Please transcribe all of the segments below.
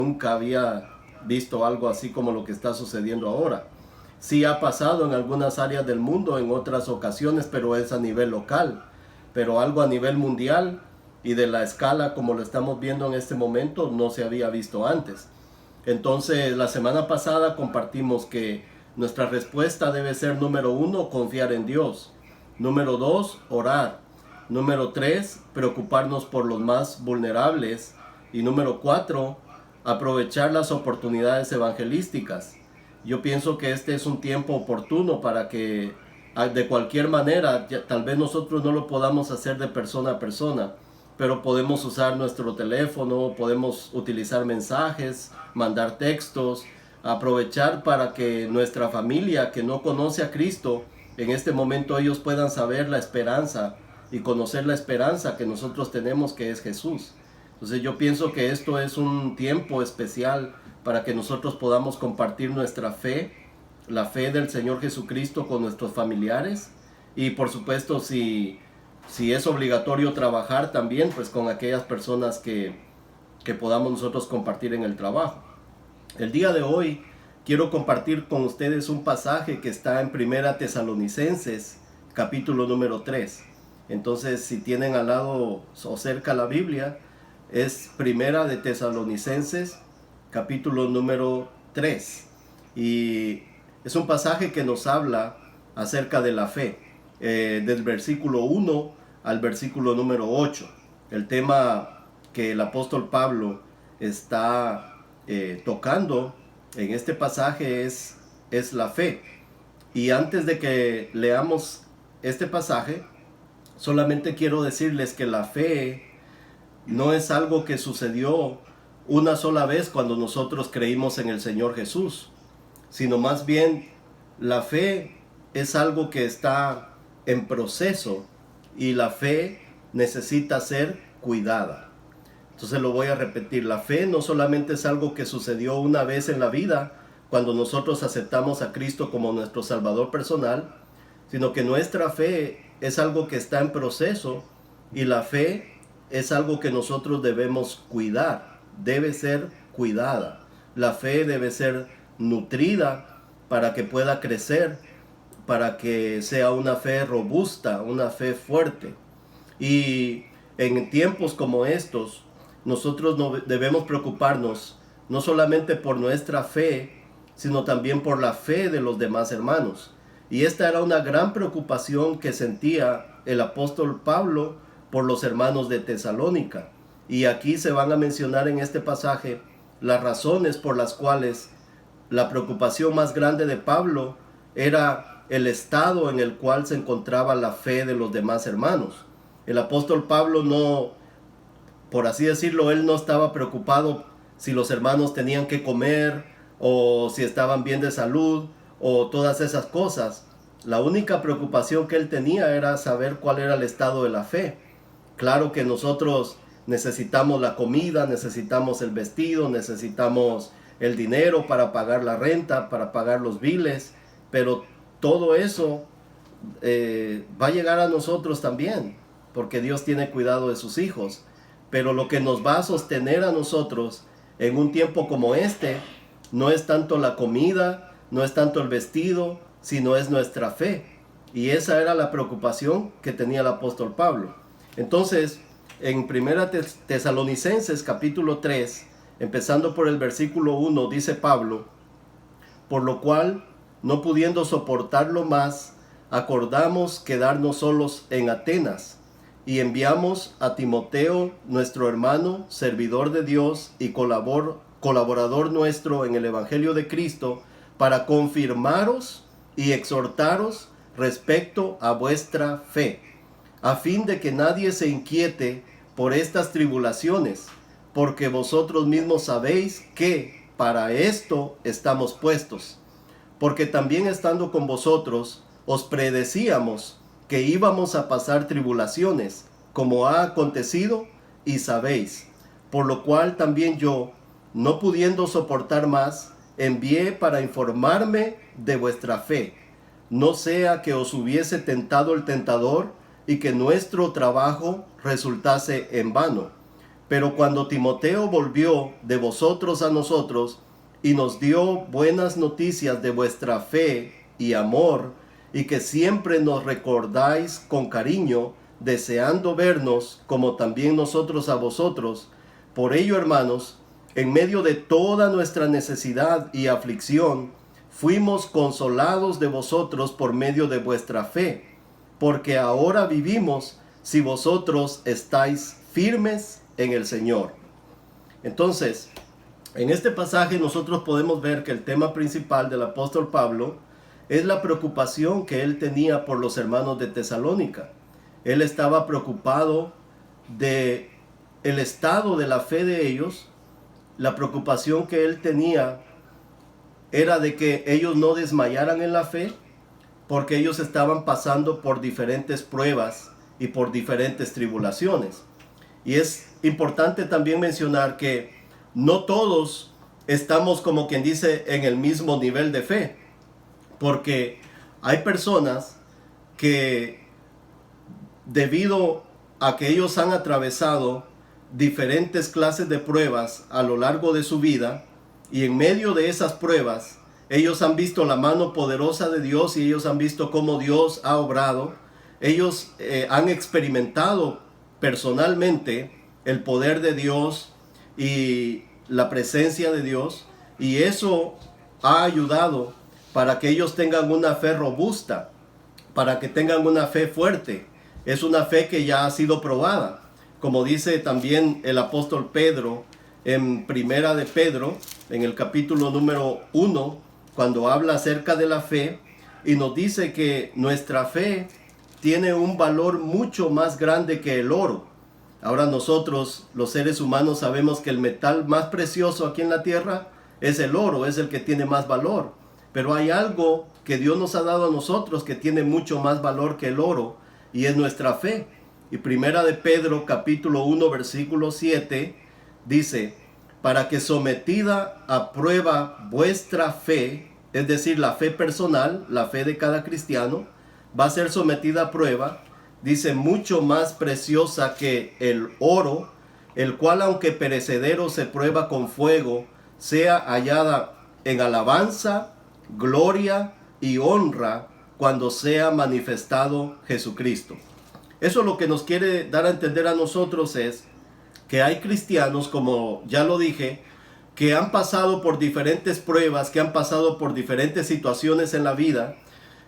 Nunca había visto algo así como lo que está sucediendo ahora. Sí ha pasado en algunas áreas del mundo, en otras ocasiones, pero es a nivel local. Pero algo a nivel mundial y de la escala como lo estamos viendo en este momento no se había visto antes. Entonces, la semana pasada compartimos que nuestra respuesta debe ser: número 1, confiar en Dios; número 2, orar; número 3, preocuparnos por los más vulnerables; y número 4, aprovechar las oportunidades evangelísticas. Yo pienso que este es un tiempo oportuno para que, de cualquier manera, tal vez nosotros no lo podamos hacer de persona a persona, pero podemos usar nuestro teléfono, podemos utilizar mensajes, mandar textos, aprovechar para que nuestra familia que no conoce a Cristo, en este momento ellos puedan saber la esperanza y conocer la esperanza que nosotros tenemos, que es Jesús. Entonces yo pienso que esto es un tiempo especial para que nosotros podamos compartir nuestra fe, la fe del Señor Jesucristo, con nuestros familiares, y por supuesto, si es obligatorio trabajar, también pues con aquellas personas que podamos nosotros compartir en el trabajo. El día de hoy quiero compartir con ustedes un pasaje que está en Primera Tesalonicenses, capítulo número 3. Entonces, si tienen al lado o cerca la Biblia, es Primera de Tesalonicenses, capítulo número 3. Y es un pasaje que nos habla acerca de la fe, del versículo 1 al versículo número 8. El tema que el apóstol Pablo está tocando en este pasaje es la fe. Y antes de que leamos este pasaje, solamente quiero decirles que la fe no es algo que sucedió una sola vez cuando nosotros creímos en el Señor Jesús, sino más bien la fe es algo que está en proceso, y la fe necesita ser cuidada. Entonces lo voy a repetir: la fe no solamente es algo que sucedió una vez en la vida cuando nosotros aceptamos a Cristo como nuestro Salvador personal, sino que nuestra fe es algo que está en proceso, y la fe es algo que nosotros debemos cuidar, debe ser cuidada. La fe debe ser nutrida para que pueda crecer, para que sea una fe robusta, una fe fuerte. Y en tiempos como estos, nosotros no debemos preocuparnos no solamente por nuestra fe, sino también por la fe de los demás hermanos. Y esta era una gran preocupación que sentía el apóstol Pablo por los hermanos de Tesalónica. Y aquí se van a mencionar en este pasaje las razones por las cuales la preocupación más grande de Pablo era el estado en el cual se encontraba la fe de los demás hermanos. El apóstol Pablo no, por así decirlo, él no estaba preocupado si los hermanos tenían que comer, o si estaban bien de salud, o todas esas cosas. La única preocupación que él tenía era saber cuál era el estado de la fe. Claro que nosotros necesitamos la comida, necesitamos el vestido, necesitamos el dinero para pagar la renta, para pagar los biles, pero todo eso va a llegar a nosotros también, porque Dios tiene cuidado de sus hijos. Pero lo que nos va a sostener a nosotros en un tiempo como este no es tanto la comida, no es tanto el vestido, sino es nuestra fe. Y esa era la preocupación que tenía el apóstol Pablo. Entonces, en Primera Tesalonicenses capítulo 3, empezando por el versículo 1, dice Pablo: por lo cual, no pudiendo soportarlo más, acordamos quedarnos solos en Atenas, y enviamos a Timoteo, nuestro hermano, servidor de Dios y colaborador nuestro en el Evangelio de Cristo, para confirmaros y exhortaros respecto a vuestra fe, a fin de que nadie se inquiete por estas tribulaciones, porque vosotros mismos sabéis que para esto estamos puestos. Porque también estando con vosotros, os predecíamos que íbamos a pasar tribulaciones, como ha acontecido, y sabéis. Por lo cual también yo, no pudiendo soportar más, envié para informarme de vuestra fe, no sea que os hubiese tentado el tentador, y que nuestro trabajo resultase en vano. Pero cuando Timoteo volvió de vosotros a nosotros y nos dio buenas noticias de vuestra fe y amor, y que siempre nos recordáis con cariño, deseando vernos como también nosotros a vosotros, por ello, hermanos, en medio de toda nuestra necesidad y aflicción, fuimos consolados de vosotros por medio de vuestra fe, porque ahora vivimos si vosotros estáis firmes en el Señor. Entonces, en este pasaje nosotros podemos ver que el tema principal del apóstol Pablo es la preocupación que él tenía por los hermanos de Tesalónica. Él estaba preocupado de el estado de la fe de ellos. La preocupación que él tenía era de que ellos no desmayaran en la fe, porque ellos estaban pasando por diferentes pruebas y por diferentes tribulaciones. Y es importante también mencionar que no todos estamos, como quien dice, en el mismo nivel de fe, porque hay personas que, debido a que ellos han atravesado diferentes clases de pruebas a lo largo de su vida, y en medio de esas pruebas ellos han visto la mano poderosa de Dios y ellos han visto cómo Dios ha obrado. Ellos han experimentado personalmente el poder de Dios y la presencia de Dios, y eso ha ayudado para que ellos tengan una fe robusta, para que tengan una fe fuerte. Es una fe que ya ha sido probada, como dice también el apóstol Pedro en Primera de Pedro, en el capítulo número 1, cuando habla acerca de la fe, y nos dice que nuestra fe tiene un valor mucho más grande que el oro. Ahora nosotros, los seres humanos, sabemos que el metal más precioso aquí en la tierra es el oro, es el que tiene más valor. Pero hay algo que Dios nos ha dado a nosotros que tiene mucho más valor que el oro, y es nuestra fe. Y Primera de Pedro, capítulo 1, versículo 7, dice: para que sometida a prueba vuestra fe, es decir, la fe personal, la fe de cada cristiano, va a ser sometida a prueba, dice, mucho más preciosa que el oro, el cual aunque perecedero se prueba con fuego, sea hallada en alabanza, gloria y honra cuando sea manifestado Jesucristo. Eso lo que nos quiere dar a entender a nosotros es que hay cristianos, como ya lo dije, que han pasado por diferentes pruebas, que han pasado por diferentes situaciones en la vida,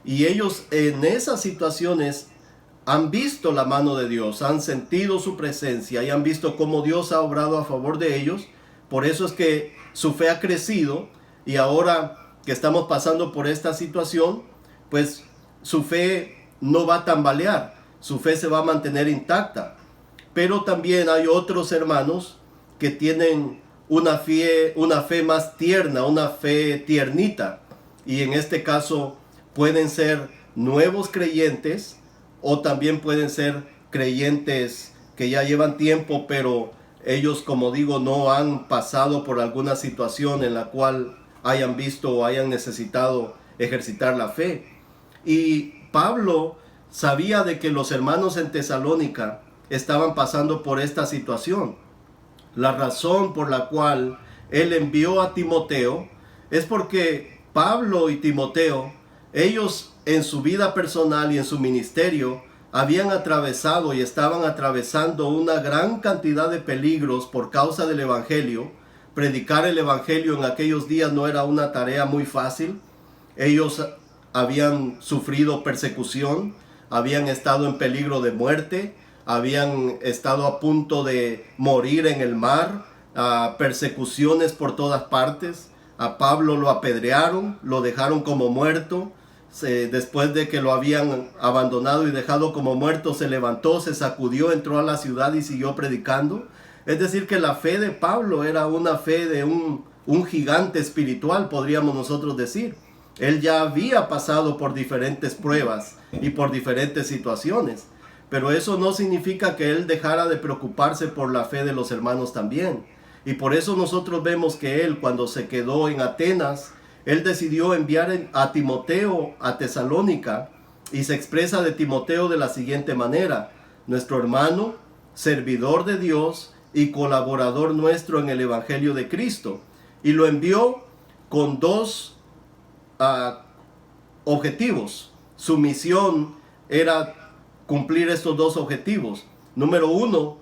y ellos en esas situaciones han visto la mano de Dios, han sentido su presencia y han visto cómo Dios ha obrado a favor de ellos. Por eso es que su fe ha crecido, y ahora que estamos pasando por esta situación, pues su fe no va a tambalear, su fe se va a mantener intacta. Pero también hay otros hermanos que tienen una fe más tierna, una fe tiernita, y en este caso pueden ser nuevos creyentes, o también pueden ser creyentes que ya llevan tiempo, pero ellos, como digo, no han pasado por alguna situación en la cual hayan visto o hayan necesitado ejercitar la fe. Y Pablo sabía de que los hermanos en Tesalónica estaban pasando por esta situación. La razón por la cual él envió a Timoteo es porque Pablo y Timoteo, ellos en su vida personal y en su ministerio, habían atravesado y estaban atravesando una gran cantidad de peligros por causa del evangelio. Predicar el evangelio en aquellos días no era una tarea muy fácil. Ellos habían sufrido persecución, habían estado en peligro de muerte, habían estado a punto de morir en el mar, persecuciones por todas partes. A Pablo lo apedrearon, lo dejaron como muerto. Después de que lo habían abandonado y dejado como muerto, se levantó, se sacudió, entró a la ciudad y siguió predicando. Es decir, que la fe de Pablo era una fe de un gigante espiritual, podríamos nosotros decir. Él ya había pasado por diferentes pruebas y por diferentes situaciones, pero eso no significa que él dejara de preocuparse por la fe de los hermanos también. Y por eso nosotros vemos que él, cuando se quedó en Atenas, él decidió enviar a Timoteo a Tesalónica, y se expresa de Timoteo de la siguiente manera: nuestro hermano, servidor de Dios y colaborador nuestro en el Evangelio de Cristo. Y lo envió con dos objetivos. Su misión era cumplir estos dos objetivos. Número uno,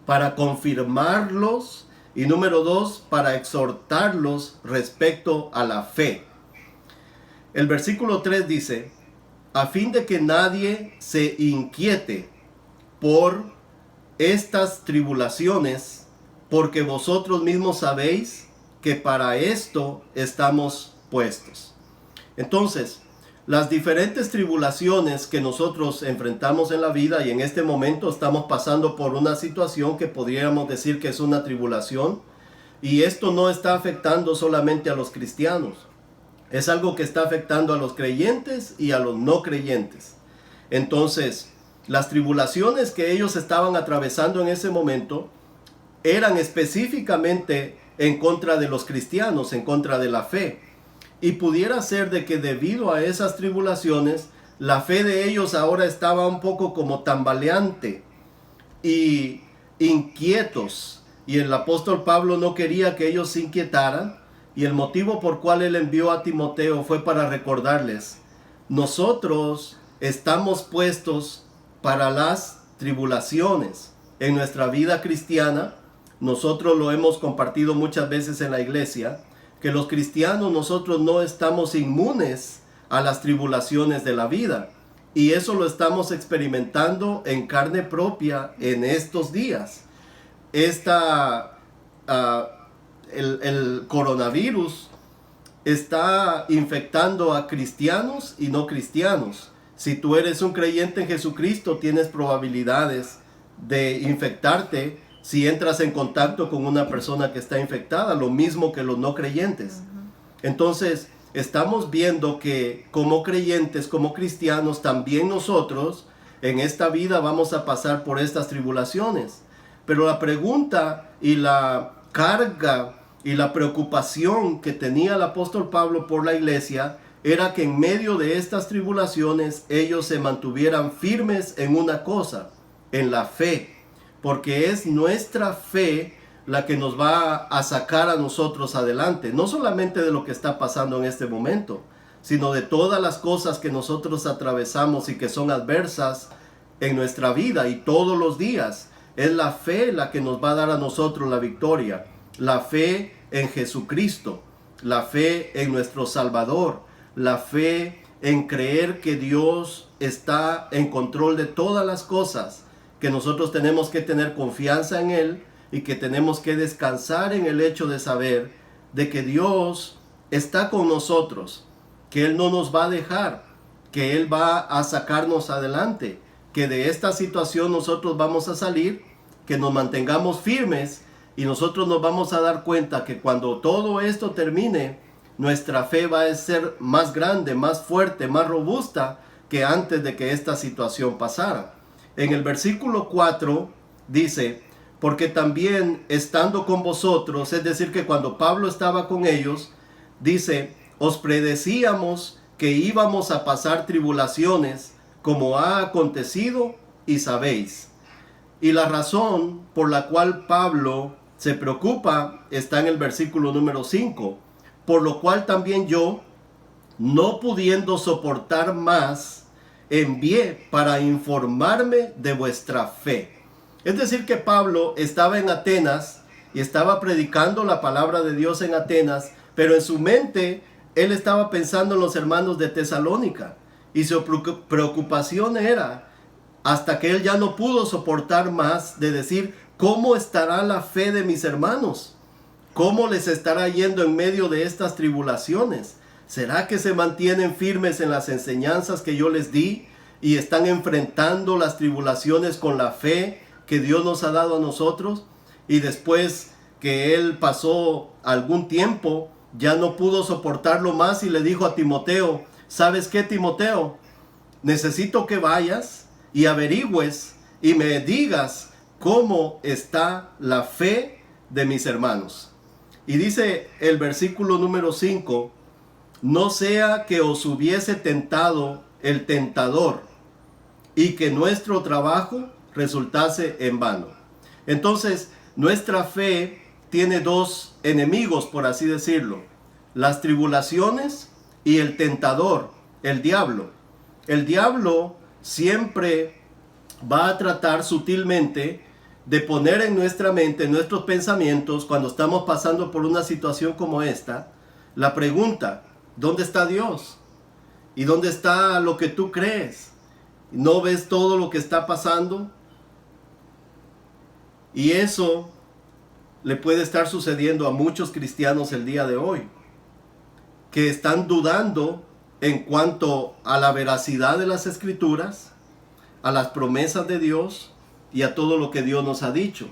para confirmarlos, y número dos, para exhortarlos respecto a la fe. El versículo 3 dice: a fin de que nadie se inquiete por estas tribulaciones, porque vosotros mismos sabéis que para esto estamos puestos. Entonces, las diferentes tribulaciones que nosotros enfrentamos en la vida, y en este momento estamos pasando por una situación que podríamos decir que es una tribulación, y esto no está afectando solamente a los cristianos, es algo que está afectando a los creyentes y a los no creyentes. Entonces, las tribulaciones que ellos estaban atravesando en ese momento eran específicamente en contra de los cristianos, en contra de la fe. Y pudiera ser de que debido a esas tribulaciones, la fe de ellos ahora estaba un poco como tambaleante y inquietos. Y el apóstol Pablo no quería que ellos se inquietaran. Y el motivo por cual él envió a Timoteo fue para recordarles: nosotros estamos puestos para las tribulaciones. En nuestra vida cristiana, nosotros lo hemos compartido muchas veces en la iglesia, que los cristianos nosotros no estamos inmunes a las tribulaciones de la vida. Y eso lo estamos experimentando en carne propia en estos días. El coronavirus está infectando a cristianos y no cristianos. Si tú eres un creyente en Jesucristo, tienes probabilidades de infectarte si entras en contacto con una persona que está infectada, lo mismo que los no creyentes. Entonces, estamos viendo que como creyentes, como cristianos, también nosotros en esta vida vamos a pasar por estas tribulaciones. Pero la pregunta y la carga y la preocupación que tenía el apóstol Pablo por la iglesia era que en medio de estas tribulaciones ellos se mantuvieran firmes en una cosa, en la fe. Porque es nuestra fe la que nos va a sacar a nosotros adelante. No solamente de lo que está pasando en este momento, sino de todas las cosas que nosotros atravesamos y que son adversas en nuestra vida y todos los días. Es la fe la que nos va a dar a nosotros la victoria. La fe en Jesucristo. La fe en nuestro Salvador. La fe en creer que Dios está en control de todas las cosas, que nosotros tenemos que tener confianza en Él y que tenemos que descansar en el hecho de saber de que Dios está con nosotros, que Él no nos va a dejar, que Él va a sacarnos adelante, que de esta situación nosotros vamos a salir, que nos mantengamos firmes y nosotros nos vamos a dar cuenta que cuando todo esto termine, nuestra fe va a ser más grande, más fuerte, más robusta que antes de que esta situación pasara. En el versículo 4 dice: porque también estando con vosotros, es decir, que cuando Pablo estaba con ellos, dice: os predecíamos que íbamos a pasar tribulaciones, como ha acontecido y sabéis. Y la razón por la cual Pablo se preocupa está en el versículo número 5. Por lo cual también yo, no pudiendo soportar más, envié para informarme de vuestra fe. Es decir, que Pablo estaba en Atenas y estaba predicando la palabra de Dios en Atenas, pero en su mente él estaba pensando en los hermanos de Tesalónica, y su preocupación era, hasta que él ya no pudo soportar más, de decir: ¿cómo estará la fe de mis hermanos? ¿Cómo les estará yendo en medio de estas tribulaciones? ¿Será que se mantienen firmes en las enseñanzas que yo les di y están enfrentando las tribulaciones con la fe que Dios nos ha dado a nosotros? Y después que él pasó algún tiempo, ya no pudo soportarlo más y le dijo a Timoteo: ¿sabes qué, Timoteo? Necesito que vayas y averigües y me digas cómo está la fe de mis hermanos. Y dice el versículo número 5: no sea que os hubiese tentado el tentador y que nuestro trabajo resultase en vano. Entonces, Nuestra fe tiene dos enemigos, por así decirlo: las tribulaciones y el tentador, el diablo. El diablo siempre va a tratar sutilmente de poner en nuestra mente, en nuestros pensamientos, cuando estamos pasando por una situación como esta, la pregunta: ¿dónde está Dios? ¿Y dónde está lo que tú crees? ¿No ves todo lo que está pasando? Y eso le puede estar sucediendo a muchos cristianos el día de hoy, que están dudando en cuanto a la veracidad de las Escrituras, a las promesas de Dios y a todo lo que Dios nos ha dicho.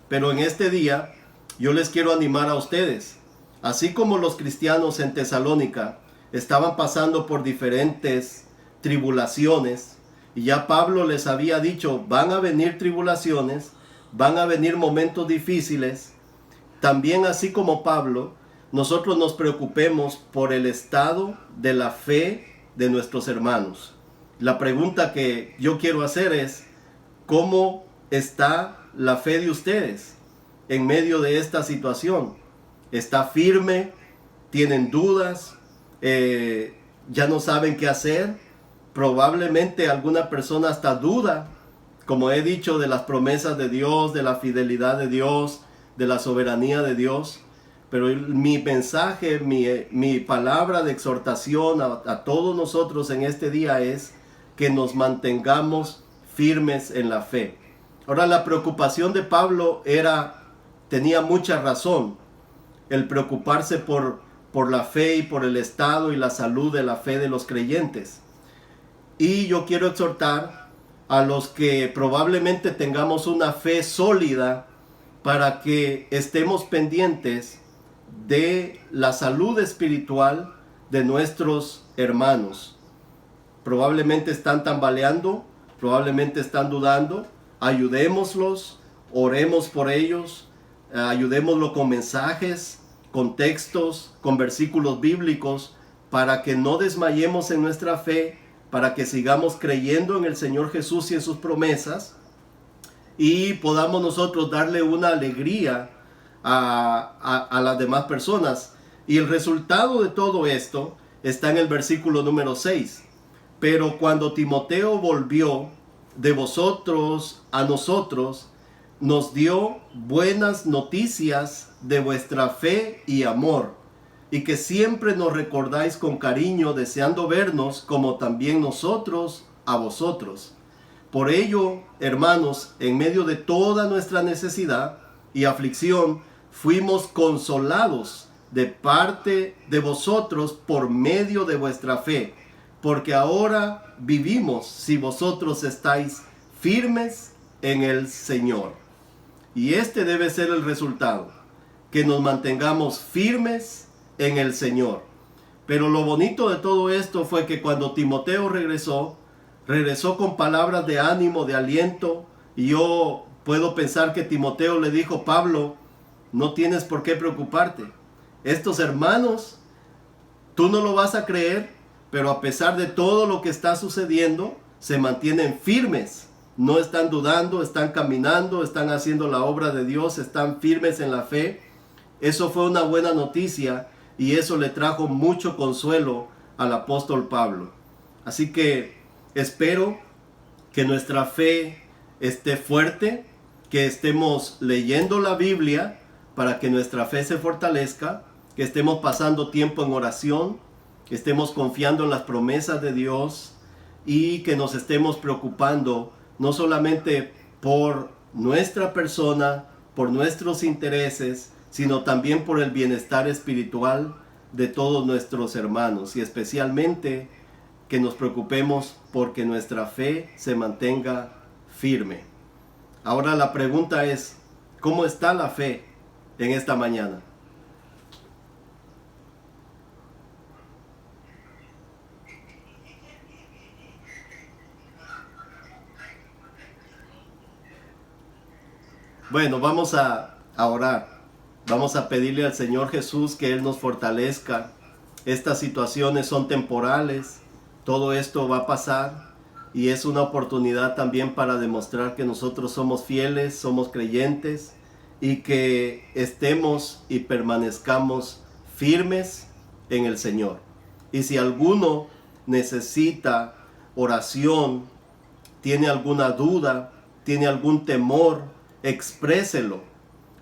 Pero en este día yo les quiero animar a ustedes, así como los cristianos en Tesalónica estaban pasando por diferentes tribulaciones, y ya Pablo les había dicho: van a venir tribulaciones, van a venir momentos difíciles. También, así como Pablo, nosotros nos preocupemos por el estado de la fe de nuestros hermanos. La pregunta que yo quiero hacer es: ¿cómo está la fe de ustedes en medio de esta situación? ¿Está firme? ¿Tienen dudas? ¿Ya no saben qué hacer? Probablemente alguna persona hasta duda, como he dicho, de las promesas de Dios, de la fidelidad de Dios, de la soberanía de Dios. Pero mi mensaje, mi palabra de exhortación a todos nosotros en este día es que nos mantengamos firmes en la fe. Ahora, la preocupación de Pablo tenía mucha razón, el preocuparse por la fe y por el estado y la salud de la fe de los creyentes. Y yo quiero exhortar a los que probablemente tengamos una fe sólida para que estemos pendientes de la salud espiritual de nuestros hermanos. Probablemente están tambaleando, probablemente están dudando. Ayudémoslos, oremos por ellos, ayudémoslos con mensajes, con textos, con versículos bíblicos, para que no desmayemos en nuestra fe, para que sigamos creyendo en el Señor Jesús y en sus promesas, y podamos nosotros darle una alegría a las demás personas. Y el resultado de todo esto está en el versículo número 6. Pero cuando Timoteo volvió de vosotros a nosotros, nos dio buenas noticias de vuestra fe y amor, y que siempre nos recordáis con cariño, deseando vernos como también nosotros a vosotros. Por ello, hermanos, en medio de toda nuestra necesidad y aflicción, fuimos consolados de parte de vosotros por medio de vuestra fe, porque ahora vivimos si vosotros estáis firmes en el Señor. Y este debe ser el resultado, que nos mantengamos firmes en el Señor. Pero lo bonito de todo esto fue que cuando Timoteo regresó con palabras de ánimo, de aliento. Y yo puedo pensar que Timoteo le dijo: Pablo, no tienes por qué preocuparte. Estos hermanos, tú no lo vas a creer, pero a pesar de todo lo que está sucediendo, se mantienen firmes. No están dudando, están caminando, están haciendo la obra de Dios, están firmes en la fe. Eso fue una buena noticia y eso le trajo mucho consuelo al apóstol Pablo. Así que espero que nuestra fe esté fuerte, que estemos leyendo la Biblia para que nuestra fe se fortalezca, que estemos pasando tiempo en oración, que estemos confiando en las promesas de Dios y que nos estemos preocupando no solamente por nuestra persona, por nuestros intereses, sino también por el bienestar espiritual de todos nuestros hermanos, y especialmente que nos preocupemos porque nuestra fe se mantenga firme. Ahora la pregunta es: ¿cómo está la fe en esta mañana? Bueno, vamos a orar. Vamos a pedirle al Señor Jesús que Él nos fortalezca. Estas situaciones son temporales. Todo esto va a pasar. Y es una oportunidad también para demostrar que nosotros somos fieles, somos creyentes. y que estemos y permanezcamos firmes en el Señor. Y si alguno necesita oración, tiene alguna duda, tiene algún temor, expréselo.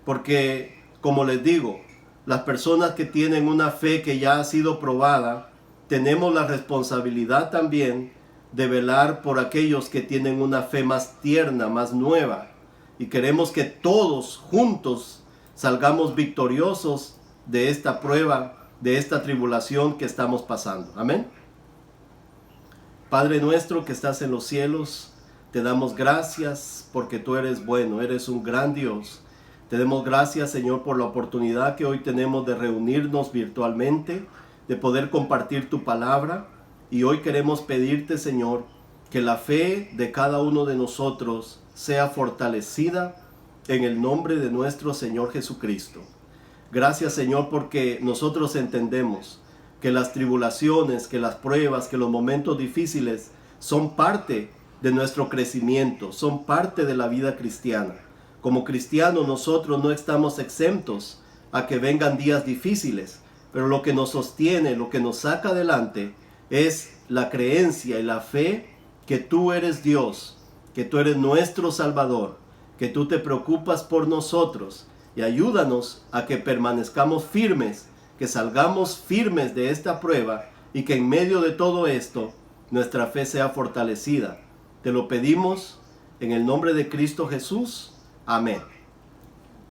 Porque, como les digo, las personas que tienen una fe que ya ha sido probada, tenemos la responsabilidad también de velar por aquellos que tienen una fe más tierna, más nueva. Y queremos que todos juntos salgamos victoriosos de esta prueba, de esta tribulación que estamos pasando. Amén. Padre nuestro que estás en los cielos, te damos gracias porque tú eres bueno, eres un gran Dios. Te damos gracias, Señor, por la oportunidad que hoy tenemos de reunirnos virtualmente, de poder compartir tu palabra. Y hoy queremos pedirte, Señor, que la fe de cada uno de nosotros sea fortalecida en el nombre de nuestro Señor Jesucristo. Gracias, Señor, porque nosotros entendemos que las tribulaciones, que las pruebas, que los momentos difíciles son parte de nuestro crecimiento, son parte de la vida cristiana. Como cristianos nosotros no estamos exentos a que vengan días difíciles, pero lo que nos sostiene, lo que nos saca adelante es la creencia y la fe que tú eres Dios, que tú eres nuestro Salvador, que tú te preocupas por nosotros y ayúdanos a que permanezcamos firmes, que salgamos firmes de esta prueba y que en medio de todo esto nuestra fe sea fortalecida. Te lo pedimos en el nombre de Cristo Jesús. Amén.